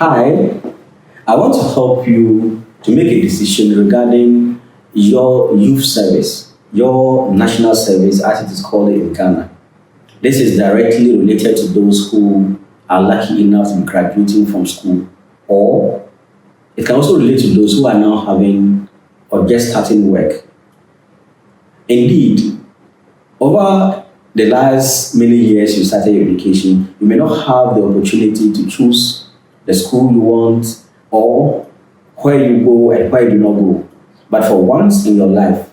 Hi, I want to help you to make a decision regarding your youth service, your national service, as it is called in Ghana. This is directly related to those who are lucky enough to be graduating from school, or it can also relate to those who are now having or just starting work. Indeed, over the last many years you started your education, you may not have the opportunity to choose the school you want or where you go and where you do not go. But for once in your life,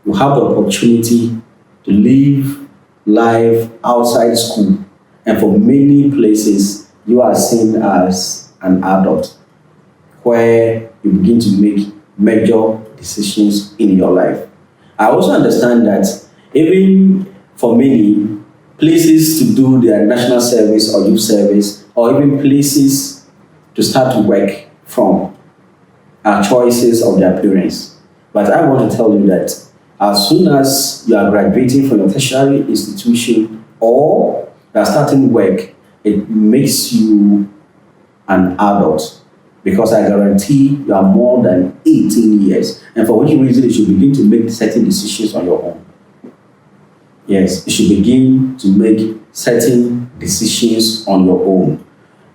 you have the opportunity to live life outside school. And for many places, you are seen as an adult where you begin to make major decisions in your life. I also understand that even for many, places to do their national service or youth service, or even places to start to work from, are choices of their parents. But I want to tell you that as soon as you are graduating from a tertiary institution or you are starting work, it makes you an adult, because I guarantee you are more than 18 years, and for which reason you should begin to make certain decisions on your own. Yes, you should begin to make certain decisions on your own.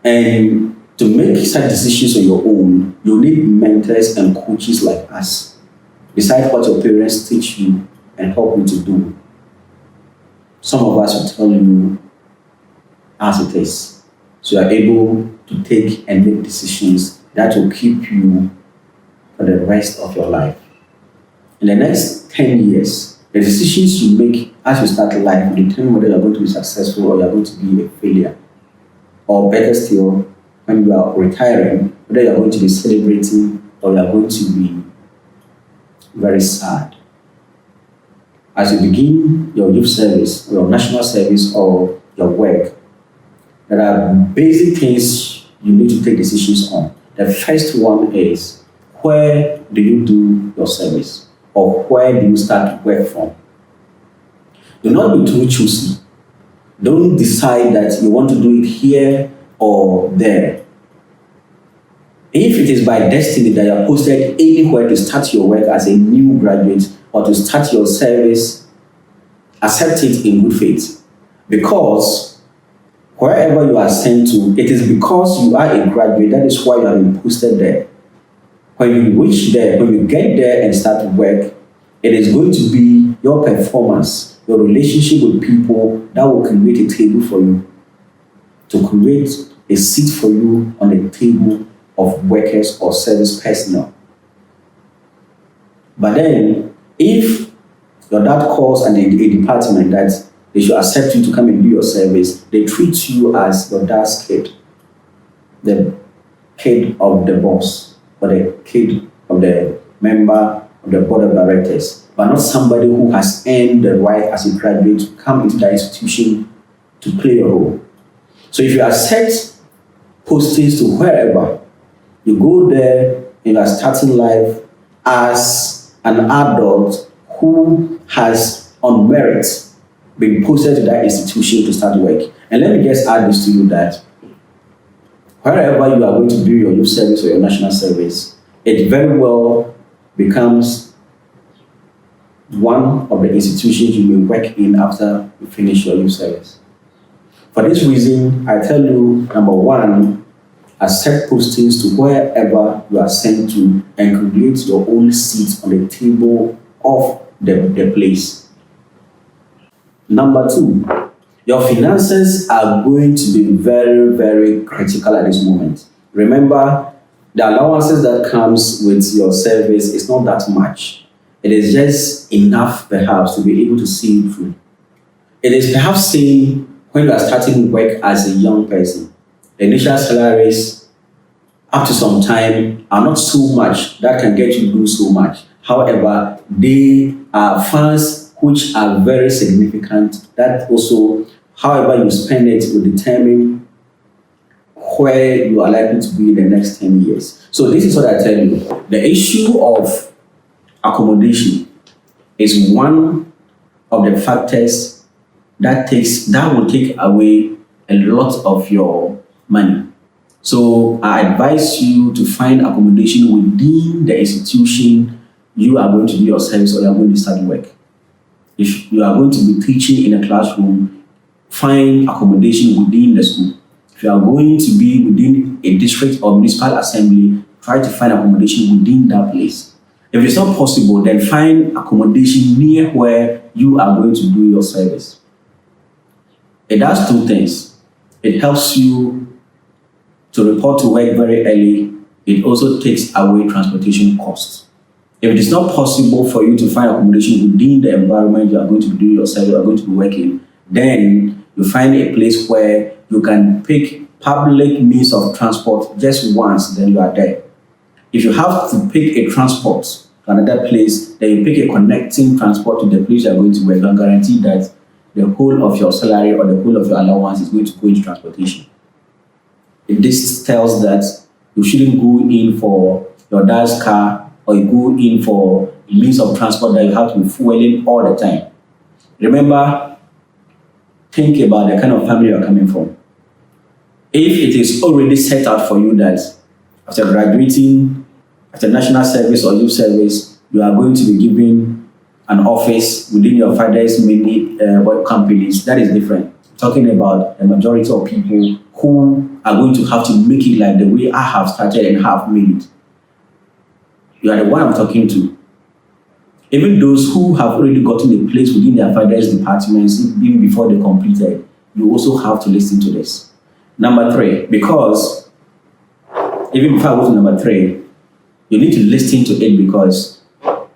And to make such decisions on your own, you need mentors and coaches like us. Besides what your parents teach you and help you to do, some of us will tell you as it is. So you are able to take and make decisions that will keep you for the rest of your life. In the next 10 years, the decisions you make as you start life will determine whether you are going to be successful or you are going to be a failure. Or better still, when you are retiring, whether you are going to be celebrating or you are going to be very sad. As you begin your youth service, your national service, or your work, there are basic things you need to take decisions on. The first one is, where do you do your service? Or where do you start work from? Do not be too choosy. Don't decide that you want to do it here or there. If it is by destiny that you are posted anywhere to start your work as a new graduate or to start your service, accept it in good faith. Because wherever you are sent to, it is because you are a graduate, that is why you have been posted there. When you reach there, when you get there and start work, it is going to be your performance, your relationship with people that will create a table for you, to create a seat for you on the table of workers or service personnel. But then, if your dad calls and a department that they should accept you to come and do your service, they treat you as your dad's kid, the kid of the boss, or the kid of the member of the board of directors, but not somebody who has earned the right as a graduate to come into that institution to play a role. So if you accept postings to wherever, you go there and you are starting life as an adult who has on merit been posted to that institution to start work. And let me just add this to you, that wherever you are going to do your youth service or your national service, it very well becomes one of the institutions you may work in after you finish your youth service. For this reason, I tell you, number one, accept postings to wherever you are sent to and create your own seat on the table of the place. Number two, your finances are going to be very, very critical at this moment. Remember, the allowances that comes with your service is not that much. It is just enough, perhaps, to be able to see it through. It is perhaps seen when you are starting work as a young person. The initial salaries, up to some time, are not so much that can get you to do so much. However, they are funds which are very significant, that also, however you spend it, will determine where you are likely to be in the next 10 years. So this is what I tell you. The issue of accommodation is one of the factors that will take away a lot of your money. So I advise you to find accommodation within the institution you are going to do your service or you are going to study work. If you are going to be teaching in a classroom, find accommodation within the school. If you are going to be within a district or municipal assembly, try to find accommodation within that place. If it's not possible, then find accommodation near where you are going to do your service. It does two things. It helps you to report to work very early. It also takes away transportation costs. If it is not possible for you to find accommodation within the environment you are going to do your service, you are going to be working, then you find a place where you can pick public means of transport just once, then you are there. If you have to pick a transport to another place, then you pick a connecting transport to the place you are going to work, and guarantee that the whole of your salary or the whole of your allowance is going to go into transportation. This tells that you shouldn't go in for your dad's car or you go in for a means of transport that you have to be fueling all the time. Remember, think about the kind of family you are coming from. If it is already set out for you that after graduating, after national service or youth service, you are going to be given an office within your father's many companies, that is different. Talking about the majority of people who are going to have to make it like the way I have started and have made it. You are the one I'm talking to. Even those who have already gotten a place within their father's departments, even before they completed, you also have to listen to this. Number 3, because even before I go to number 3, you need to listen to it, because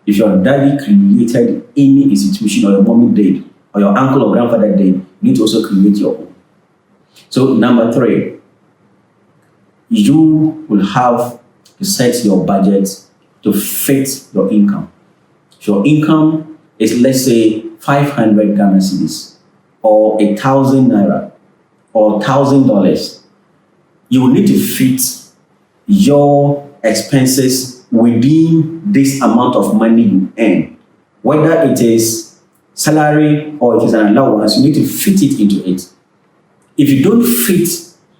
if your daddy created any institution, or your mommy did, or your uncle or grandfather did, you need to also create your own. So number 3, you will have to set your budget to fit your income. If your income is, let's say, 500 Ghana cedis, or 1,000 naira, or $1,000, you will need to fit your expenses within this amount of money you earn. Whether it is salary or it is an allowance, you need to fit it into it. If you don't fit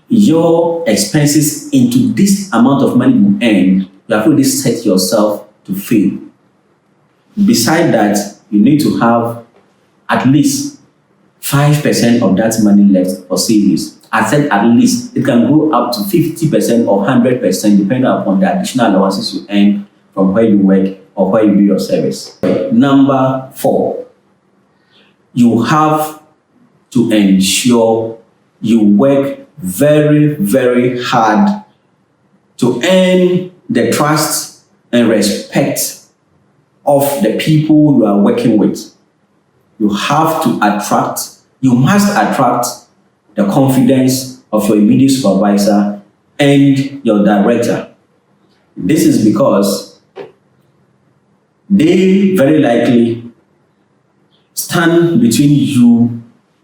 your expenses into this amount of money you earn, you have already set yourself to fail. Beside that, you need to have at least 5% of that money left for savings. I said at least. It can go up to 50% or 100% depending upon the additional allowances you earn from where you work or where you do your service. Number 4, you have to ensure you work very, very hard to earn the trust and respect of the people you are working with. You must attract the confidence of your immediate supervisor and your director. This is because they very likely stand between you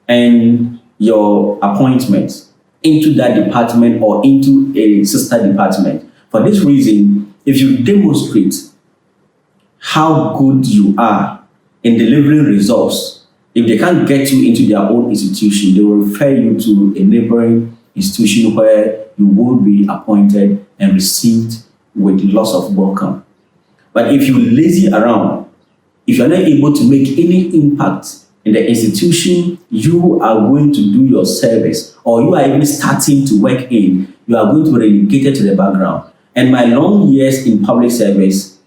and your appointment into that department or into a sister department. For this reason, if you demonstrate how good you are in delivering results, if they can't get you into their own institution, they will refer you to a neighboring institution where you will be appointed and received with lots of welcome. But if you lazy around, if you're not able to make any impact in the institution you are going to do your service, or you are even starting to work in, you are going to be relegated to the background. And my long years in public service,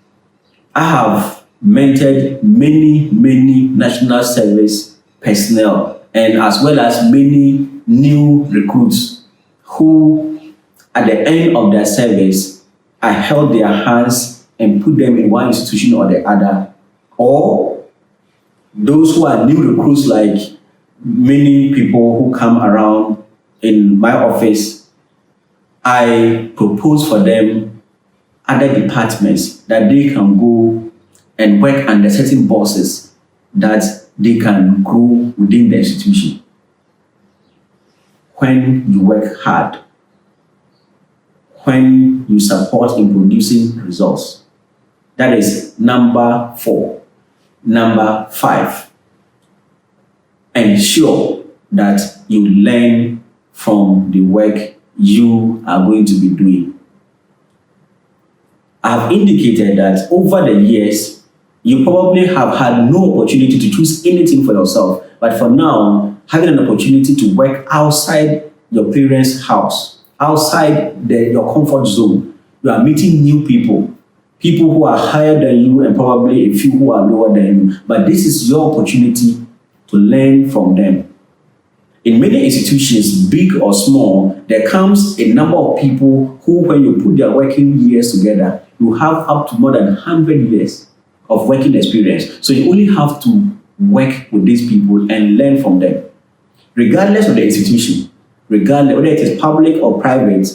I have mentored many national service personnel, and as well as many new recruits who, at the end of their service, I held their hands and put them in one institution or the other. Or those who are new recruits, like many people who come around in my office, I propose for them other departments that they can go and work under certain bosses that they can grow within the institution. When you work hard, when you support in producing results. That is number 4. Number 5, ensure that you learn from the work you are going to be doing. I've indicated that over the years, you probably have had no opportunity to choose anything for yourself. But for now, having an opportunity to work outside your parents' house, outside your comfort zone, you are meeting new people, people who are higher than you and probably a few who are lower than you. But this is your opportunity to learn from them. In many institutions, big or small, there comes a number of people who, when you put their working years together, you have up to more than 100 years of working experience. So you only have to work with these people and learn from them. Regardless of the institution, regardless whether it is public or private,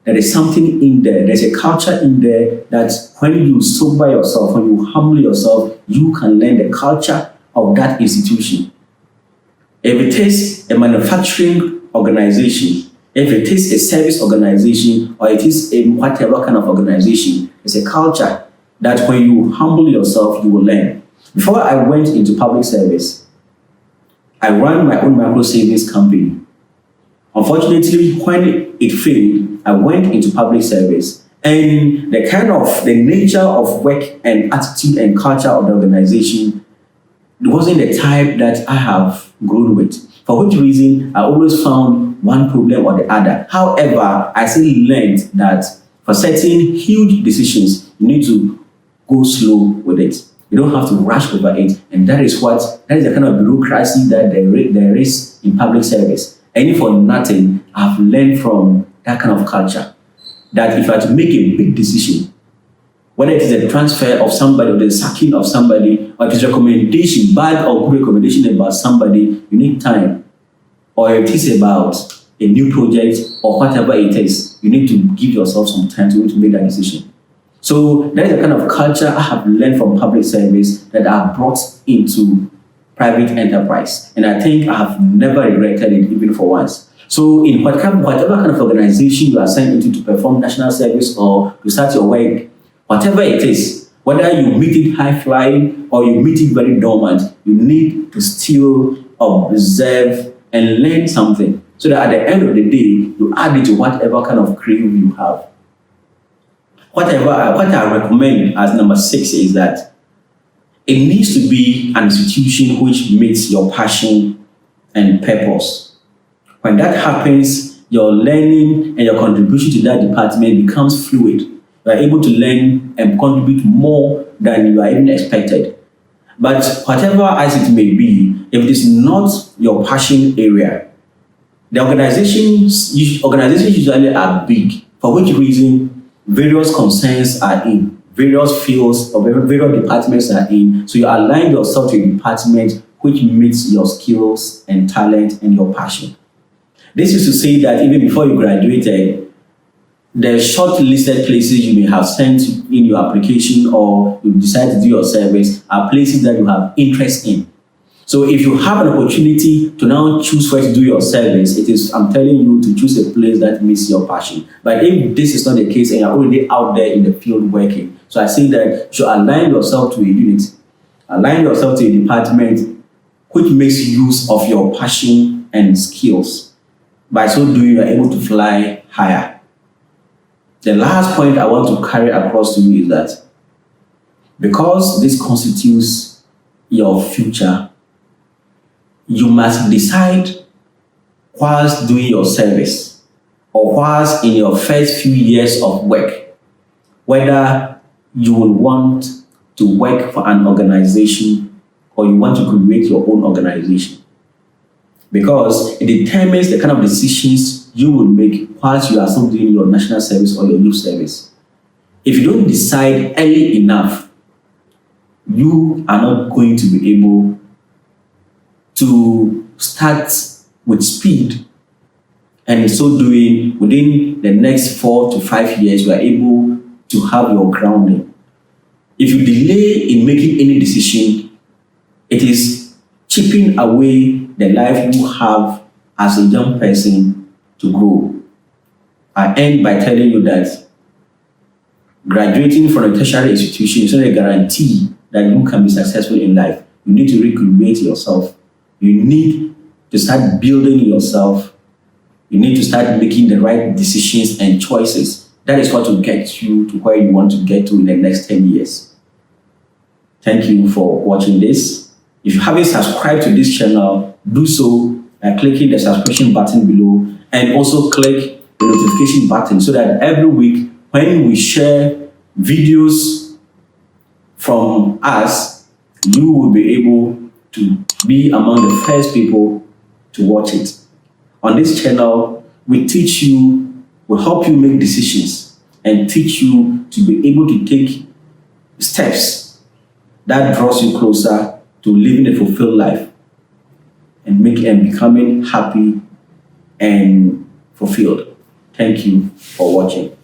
there is something in there. There's a culture in there that when you sober yourself, when you humble yourself, you can learn the culture of that institution. If it is a manufacturing organization, if it is a service organization, or it is a whatever kind of organization, it's a culture that when you humble yourself, you will learn. Before I went into public service, I ran my own micro savings company. Unfortunately, when it failed, I went into public service. And the nature of work and attitude and culture of the organization, it wasn't the type that I have grown with. For which reason, I always found one problem or the other. However, I still learned that for certain huge decisions, you need to go slow with it. You don't have to rush over it. And that is the kind of bureaucracy that there is in public service. And if for nothing, I've learned from that kind of culture that if I had to make a big decision, whether it is a transfer of somebody or the sacking of somebody, or it is a recommendation, bad or good recommendation about somebody, you need time. Or if it is about a new project or whatever it is, you need to give yourself some time to make that decision. So that is the kind of culture I have learned from public service that I have brought into private enterprise. And I think I have never regretted it even for once. So in whatever kind of organization you are sent into to perform national service or to start your work, whatever it is, whether you meet it high-flying or you meet it very dormant, you need to still observe and learn something so that at the end of the day, you add it to whatever kind of crew you have. What I recommend as number 6 is that it needs to be an institution which meets your passion and purpose. When that happens, your learning and your contribution to that department becomes fluid. You are able to learn and contribute more than you are even expected. But whatever as it may be, if it is not your passion area, the organizations usually are big, for which reason various concerns are in, various fields or various departments are in. So you align yourself to a department which meets your skills and talent and your passion. This is to say that even before you graduated, the short-listed places you may have sent in your application or you decide to do your service are places that you have interest in. So if you have an opportunity to now choose where to do your service, I'm telling you to choose a place that meets your passion. But if this is not the case and you're already out there in the field working, so I say that you should align yourself to a unit, align yourself to a department which makes use of your passion and skills. By so doing, you're able to fly higher. The last point I want to carry across to you is that because this constitutes your future, you must decide whilst doing your service or whilst in your first few years of work, whether you will want to work for an organization or you want to create your own organization. Because it determines the kind of decisions you will make whilst you are still doing your national service or your youth service. If you don't decide early enough, you are not going to be able to start with speed, and in so doing, within the next 4 to 5 years, you are able to have your grounding. If you delay in making any decision, it is chipping away the life you have as a young person to grow. I end by telling you that graduating from a tertiary institution is not a guarantee that you can be successful in life. You need to recreate yourself. You need to start building yourself You need to start making the right decisions and choices. That is what will get you to where you want to get to in the next 10 years. Thank you for watching this. If you haven't subscribed to this channel, do so by clicking the subscription button below, and also click the notification button so that every week when we share videos from us, you will be able to be among the first people to watch it. On this channel, we teach you, we help you make decisions and teach you to be able to take steps that draws you closer to living a fulfilled life and becoming happy and fulfilled. Thank you for watching.